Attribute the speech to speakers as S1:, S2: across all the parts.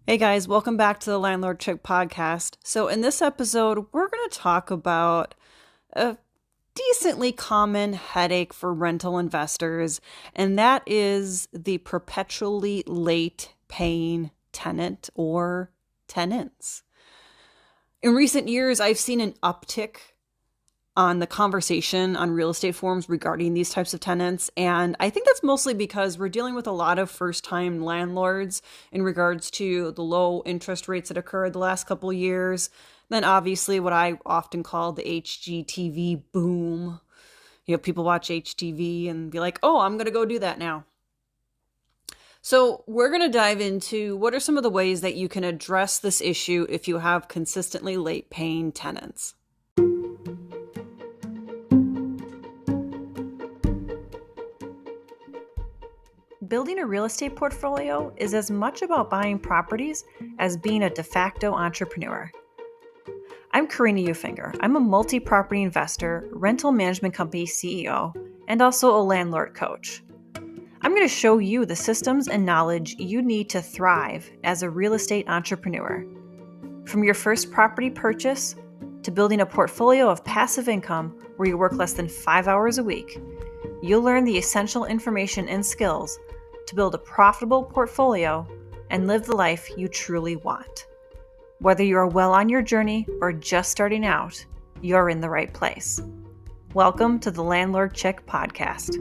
S1: Hey guys, welcome back to the Landlord Chick podcast. So, in this episode, we're going to talk about a decently common headache for rental investors, and that is the perpetually late paying tenant or tenants. In recent years, I've seen an uptick on the conversation on real estate forums regarding these types of tenants. And I think that's mostly because we're dealing with a lot of first time landlords in regards to the low interest rates that occurred the last couple of years. Then, obviously, what I often call the HGTV boom. People watch HGTV and be like, oh, I'm going to go do that now. So, we're going to dive into what are some of the ways that you can address this issue if you have consistently late paying tenants. Building a real estate portfolio is as much about buying properties as being a de facto entrepreneur. I'm Karina Ufinger. I'm a multi-property investor, rental management company CEO, and also a landlord coach. I'm going to show you the systems and knowledge you need to thrive as a real estate entrepreneur. From your first property purchase to building a portfolio of passive income where you work less than 5 hours a week, you'll learn the essential information and skills to build a profitable portfolio and live the life you truly want. Whether you're well on your journey or just starting out, you're in the right place. Welcome to the Landlord Chick podcast.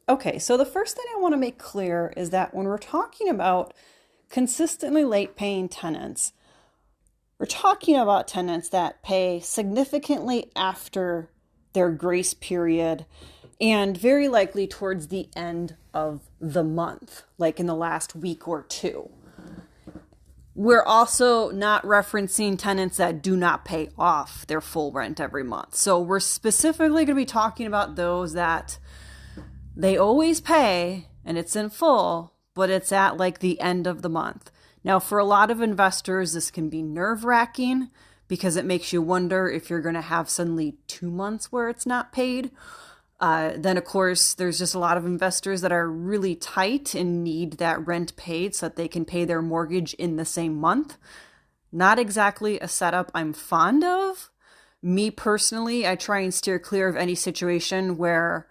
S1: Okay, so the first thing I want to make clear is that when we're talking about consistently late paying tenants, we're talking about tenants that pay significantly after their grace period and very likely towards the end of the month, like in the last week or two. We're also not referencing tenants that do not pay off their full rent every month. So we're specifically going to be talking about those that they always pay and it's in full, but it's at like the end of the month. Now, for a lot of investors, this can be nerve-wracking because it makes you wonder if you're going to have suddenly 2 months where it's not paid. Then, of course, there's just a lot of investors that are really tight and need that rent paid so that they can pay their mortgage in the same month. Not exactly a setup I'm fond of. Me personally, I try and steer clear of any situation where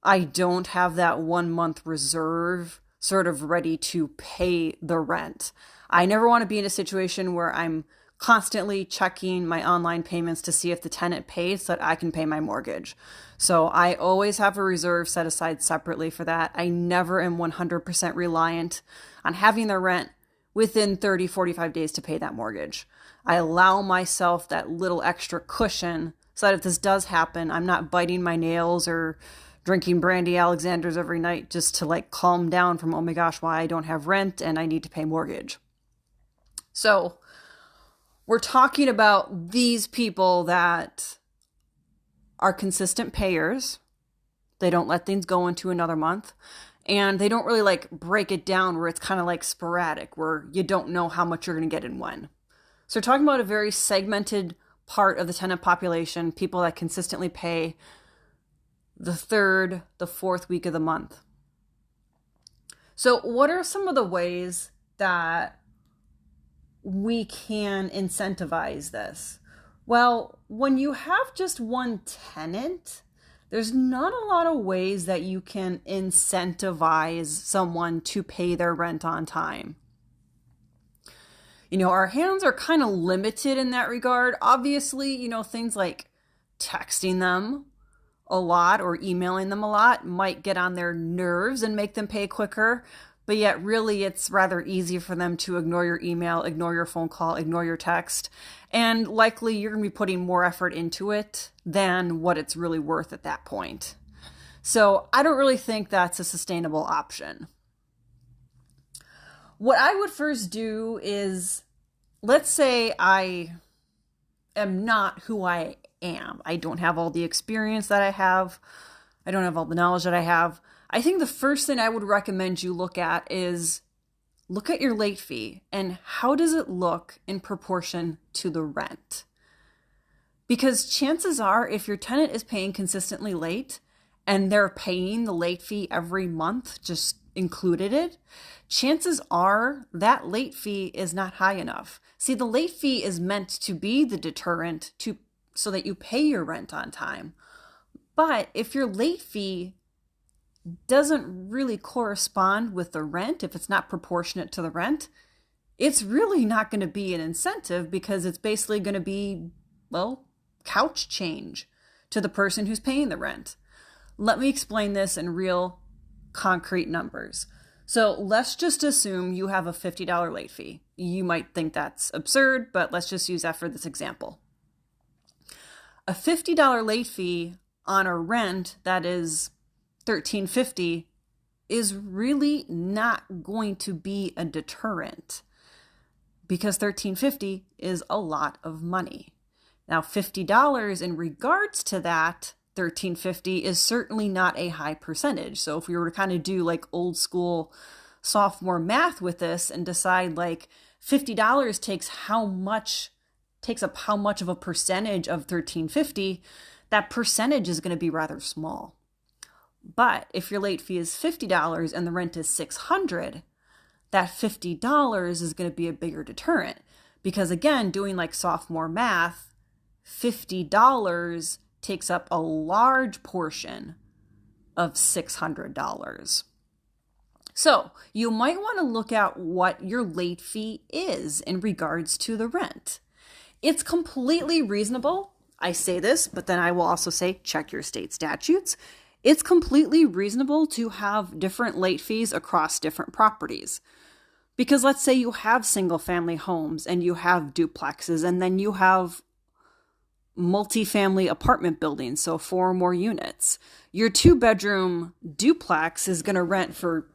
S1: I don't have that 1 month reserve sort of ready to pay the rent. I never want to be in a situation where I'm constantly checking my online payments to see if the tenant pays so that I can pay my mortgage. So I always have a reserve set aside separately for that. I never am 100% reliant on having the rent within 30, 45 days to pay that mortgage. I allow myself that little extra cushion so that if this does happen, I'm not biting my nails or drinking brandy Alexander's every night just to like calm down from, oh my gosh, why I don't have rent and I need to pay mortgage. So we're talking about these people that are consistent payers. They don't let things go into another month. And they don't really like break it down where it's kind of like sporadic, where you don't know how much you're going to get and when. So we're talking about a very segmented part of the tenant population, people that consistently pay the third, the fourth week of the month. So what are some of the ways that we can incentivize this? Well, when you have just one tenant, there's not a lot of ways that you can incentivize someone to pay their rent on time. Our hands are kind of limited in that regard. Obviously, things like texting them a lot or emailing them a lot might get on their nerves and make them pay quicker. But yet really it's rather easy for them to ignore your email, ignore your phone call, ignore your text. And likely you're going to be putting more effort into it than what it's really worth at that point. So I don't really think that's a sustainable option. What I would first do is, let's say I am not who I am. I don't have all the experience that I have. I don't have all the knowledge that I have. I think the first thing I would recommend you look at is look at your late fee and how does it look in proportion to the rent? Because chances are if your tenant is paying consistently late and they're paying the late fee every month, just included it, chances are that late fee is not high enough. See, the late fee is meant to be the deterrent so that you pay your rent on time. But if your late fee doesn't really correspond with the rent, if it's not proportionate to the rent, it's really not going to be an incentive, because it's basically going to be, well, couch change to the person who's paying the rent. Let me explain this in real concrete numbers. So let's just assume you have a $50 late fee. You might think that's absurd, but let's just use that for this example. A $50 late fee on a rent that is $13.50 is really not going to be a deterrent, because $13.50 is a lot of money. Now, $50 in regards to that $13.50 is certainly not a high percentage. So if we were to kind of do like old school sophomore math with this and decide like $50 takes up how much of a percentage of $13.50, that percentage is going to be rather small. But if your late fee is $50 and the rent is $600, that $50 is going to be a bigger deterrent, because again, doing like sophomore math, $50 takes up a large portion of $600. So you might want to look at what your late fee is in regards to the rent. It's completely reasonable. I say this, but then I will also say check your state statutes. It's completely reasonable to have different late fees across different properties. Because let's say you have single family homes and you have duplexes, and then you have multifamily apartment buildings, so 4 or more units. Your 2-bedroom duplex is going to rent for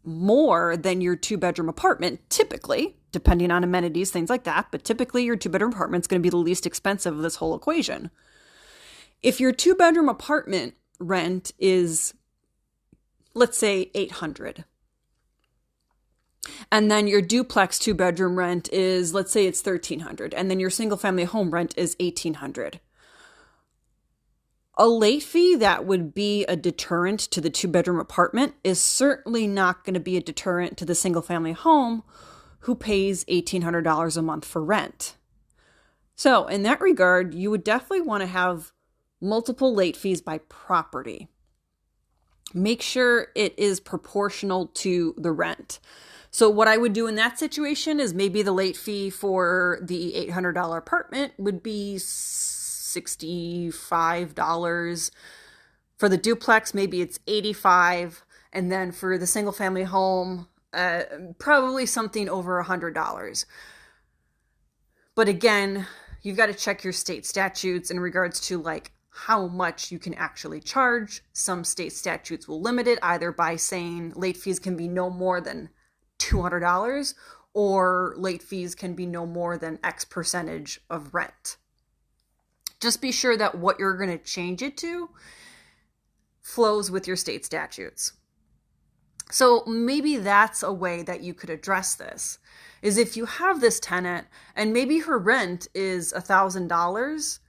S1: more than your 2-bedroom apartment, typically, depending on amenities, things like that. But typically your 2-bedroom apartment is going to be the least expensive of this whole equation. If your 2-bedroom apartment rent is, let's say, $800, and then your duplex 2-bedroom rent is, let's say it's $1,300, and then your single family home rent is $1,800. A late fee that would be a deterrent to the 2-bedroom apartment is certainly not going to be a deterrent to the single family home who pays $1,800 a month for rent. So in that regard, you would definitely want to have multiple late fees by property. Make sure it is proportional to the rent. So what I would do in that situation is maybe the late fee for the $800 apartment would be $65. For the duplex, maybe it's $85. And then for the single family home, probably something over $100. But again, you've got to check your state statutes in regards to like how much you can actually charge. Some state statutes will limit it either by saying late fees can be no more than $200, or late fees can be no more than X percentage of rent. Just be sure that what you're going to change it to flows with your state statutes. So maybe that's a way that you could address this, is if you have this tenant and maybe her rent is $1,000,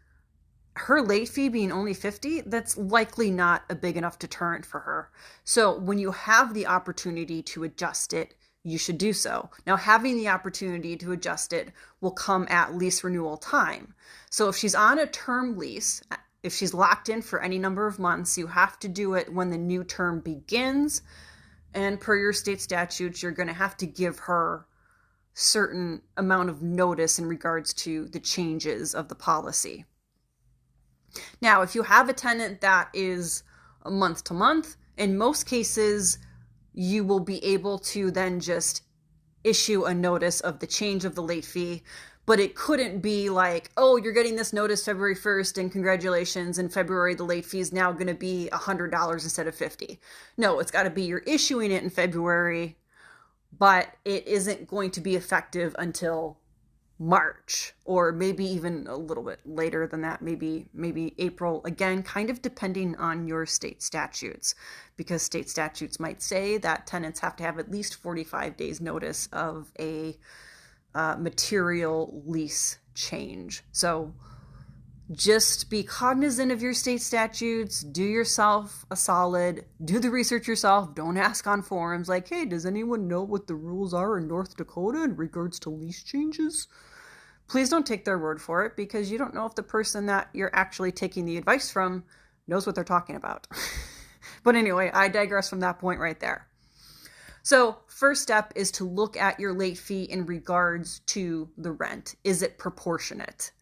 S1: her late fee being only $50, that's likely not a big enough deterrent for her. So when you have the opportunity to adjust it, you should do so. Now, having the opportunity to adjust it will come at lease renewal time. So if she's on a term lease, if she's locked in for any number of months, you have to do it when the new term begins. And per your state statutes, you're going to have to give her certain amount of notice in regards to the changes of the policy. Now, if you have a tenant that is a month to month, in most cases, you will be able to then just issue a notice of the change of the late fee. But it couldn't be like, oh, you're getting this notice February 1st and congratulations, in February the late fee is now going to be $100 instead of $50. No, it's got to be you're issuing it in February, but it isn't going to be effective until March, or maybe even a little bit later than that, maybe April, again, kind of depending on your state statutes, because state statutes might say that tenants have to have at least 45 days notice of a material lease change. So Just be cognizant of your state statutes, do yourself a solid, do the research yourself, don't ask on forums like, hey, does anyone know what the rules are in North Dakota in regards to lease changes? Please don't take their word for it, because you don't know if the person that you're actually taking the advice from knows what they're talking about. But anyway, I digress from that point right there. So first step is to look at your late fee in regards to the rent. Is it proportionate?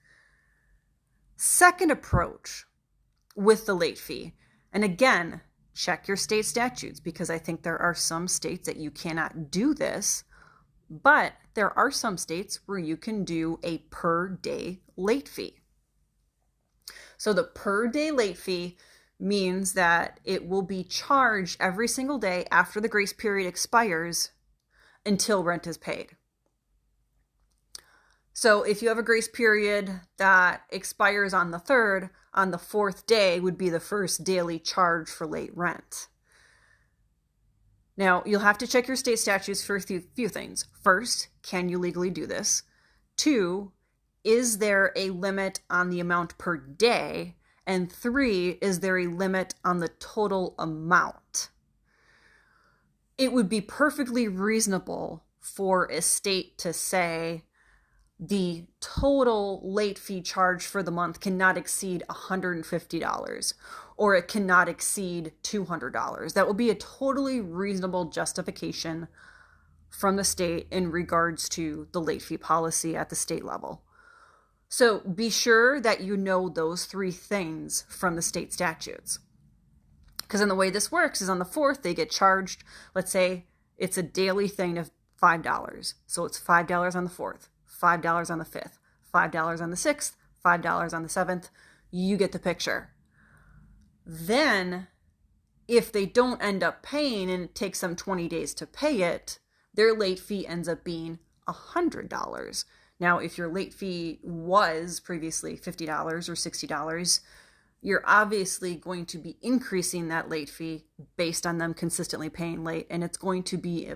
S1: Second approach with the late fee, and again, check your state statutes, because I think there are some states that you cannot do this, but there are some states where you can do a per day late fee. So the per day late fee means that it will be charged every single day after the grace period expires until rent is paid. So if you have a grace period that expires on the 3rd, on the 4th day would be the first daily charge for late rent. Now, you'll have to check your state statutes for a few things. First, can you legally do this? 2, is there a limit on the amount per day? And 3, is there a limit on the total amount? It would be perfectly reasonable for a state to say the total late fee charge for the month cannot exceed $150, or it cannot exceed $200. That would be a totally reasonable justification from the state in regards to the late fee policy at the state level. So be sure that you know those 3 things from the state statutes. Because then the way this works is on the 4th, they get charged, let's say it's a daily thing of $5. So it's $5 on the 4th, $5 on the 5th, $5 on the 6th, $5 on the 7th. You get the picture. Then, if they don't end up paying and it takes them 20 days to pay it, their late fee ends up being $100. Now, if your late fee was previously $50 or $60, you're obviously going to be increasing that late fee based on them consistently paying late, and it's going to be,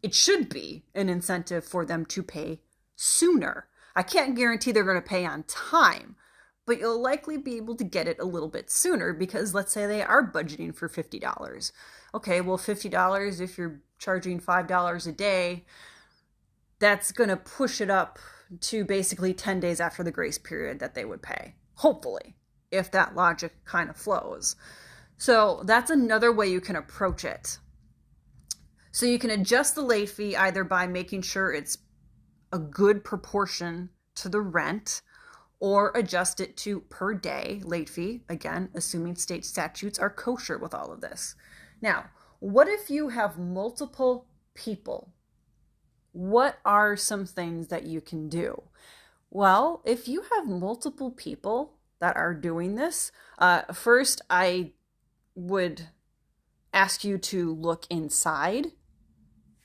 S1: it should be an incentive for them to pay sooner. I can't guarantee they're going to pay on time, but you'll likely be able to get it a little bit sooner, because let's say they are budgeting for $50. Okay, well, $50, if you're charging $5 a day, that's going to push it up to basically 10 days after the grace period that they would pay, hopefully, if that logic kind of flows. So that's another way you can approach it. So you can adjust the late fee either by making sure it's a good proportion to the rent, or adjust it to per day late fee, again, assuming state statutes are kosher with all of this. Now, what if you have multiple people? What are some things that you can do? Well, if you have multiple people that are doing this, first I would ask you to look inside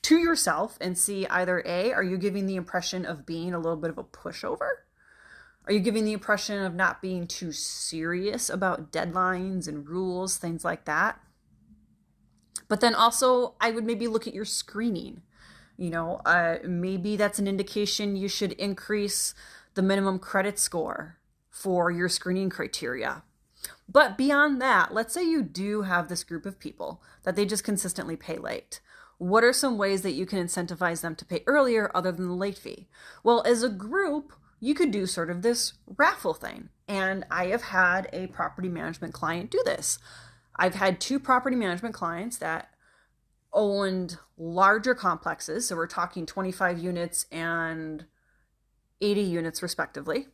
S1: to yourself and see either A, are you giving the impression of being a little bit of a pushover? Are you giving the impression of not being too serious about deadlines and rules, things like that? But then also, I would maybe look at your screening. Maybe that's an indication you should increase the minimum credit score for your screening criteria. But beyond that, let's say you do have this group of people that they just consistently pay late. What are some ways that you can incentivize them to pay earlier other than the late fee? Well, as a group, you could do sort of this raffle thing. And I have had a property management client do this. I've had 2 property management clients that owned larger complexes. So we're talking 25 units and 80 units respectively.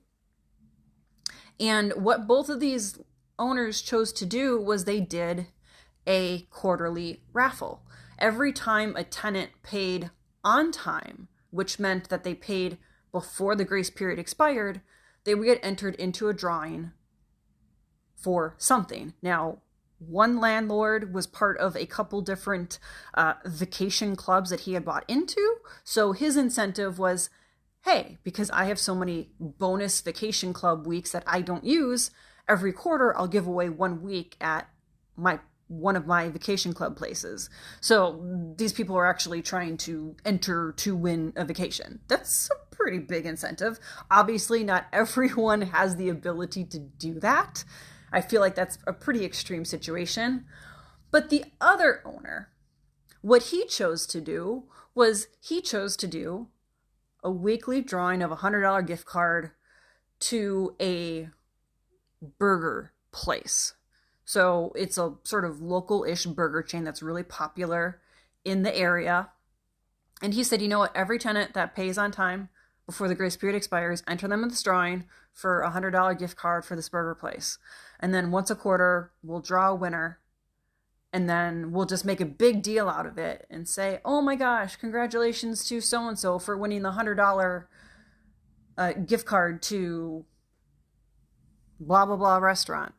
S1: And what both of these owners chose to do was they did a quarterly raffle. Every time a tenant paid on time, which meant that they paid before the grace period expired, they would get entered into a drawing for something. Now, one landlord was part of a couple different vacation clubs that he had bought into. So his incentive was, hey, because I have so many bonus vacation club weeks that I don't use, every quarter I'll give away 1 week at my one of my vacation club places. So these people are actually trying to enter to win a vacation. That's a pretty big incentive. Obviously, not everyone has the ability to do that. I feel like that's a pretty extreme situation. But the other owner, what he chose to do was he chose to do a weekly drawing of a $100 gift card to a burger place. So it's a sort of local-ish burger chain that's really popular in the area. And he said, you know what, every tenant that pays on time before the grace period expires, enter them in this drawing for a $100 gift card for this burger place. And then once a quarter, we'll draw a winner. And then we'll just make a big deal out of it and say, oh my gosh, congratulations to so-and-so for winning the $100 gift card to blah, blah, blah restaurant.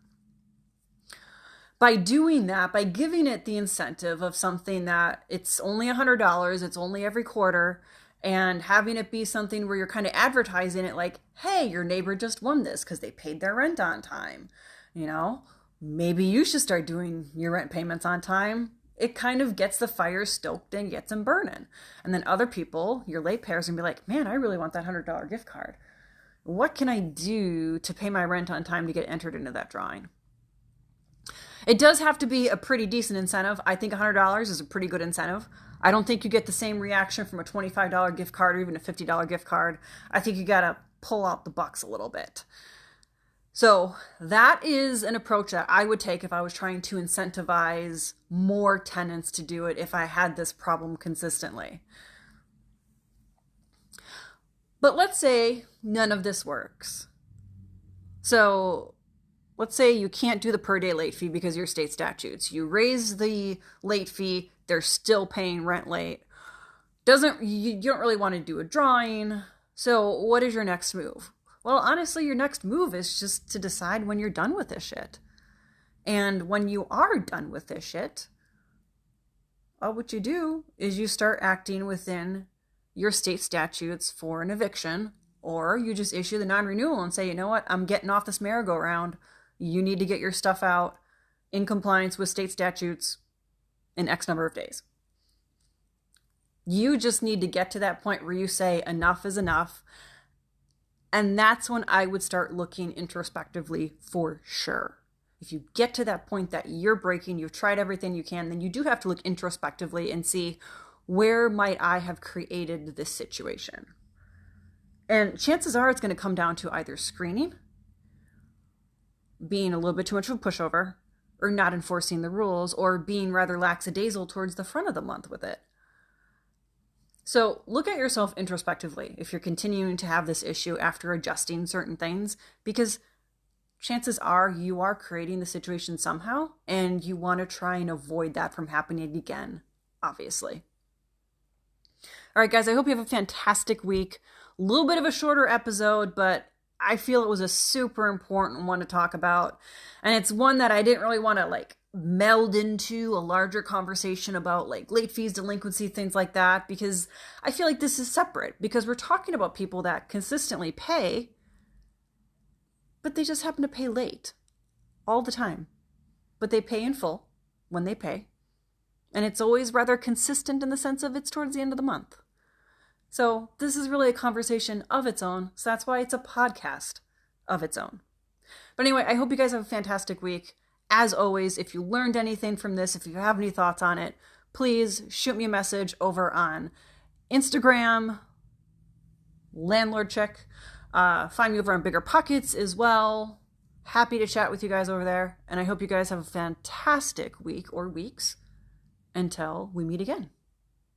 S1: By doing that, by giving it the incentive of something that it's only $100, it's only every quarter, and having it be something where you're kind of advertising it like, hey, your neighbor just won this because they paid their rent on time. You know, maybe you should start doing your rent payments on time. It kind of gets the fire stoked and gets them burning. And then other people, your late payers, can be like, man, I really want that $100 gift card. What can I do to pay my rent on time to get entered into that drawing? It does have to be a pretty decent incentive. I think $100 is a pretty good incentive. I don't think you get the same reaction from a $25 gift card or even a $50 gift card. I think you got to pull out the bucks a little bit. So that is an approach that I would take if I was trying to incentivize more tenants to do it if I had this problem consistently. But let's say none of this works. So let's say you can't do the per day late fee because of your state statutes. You raise the late fee, they're still paying rent late. You don't really want to do a drawing. So what is your next move? Well, honestly, your next move is just to decide when you're done with this shit. And when you are done with this shit, what you do is you start acting within your state statutes for an eviction, or you just issue the non-renewal and say, you know what, I'm getting off this merry-go-round. You need to get your stuff out in compliance with state statutes in X number of days. You just need to get to that point where you say enough is enough. And that's when I would start looking introspectively for sure. If you get to that point that you're breaking, you've tried everything you can, then you do have to look introspectively and see, where might I have created this situation? And chances are it's going to come down to either screening, being a little bit too much of a pushover, or not enforcing the rules, or being rather lackadaisical towards the front of the month with it. So look at yourself introspectively if you're continuing to have this issue after adjusting certain things, because chances are you are creating the situation somehow, and you want to try and avoid that from happening again, obviously. All right, guys, I hope you have a fantastic week. A little bit of a shorter episode, but I feel it was a super important one to talk about. And it's one that I didn't really want to meld into a larger conversation about late fees, delinquency, things like that, because I feel like this is separate, because we're talking about people that consistently pay, but they just happen to pay late all the time. But they pay in full when they pay. And it's always rather consistent in the sense of it's towards the end of the month. So this is really a conversation of its own. So that's why it's a podcast of its own. But anyway, I hope you guys have a fantastic week. As always, if you learned anything from this, if you have any thoughts on it, please shoot me a message over on Instagram, Landlord Chick. Find me over on Bigger Pockets as well. Happy to chat with you guys over there. And I hope you guys have a fantastic week or weeks until we meet again.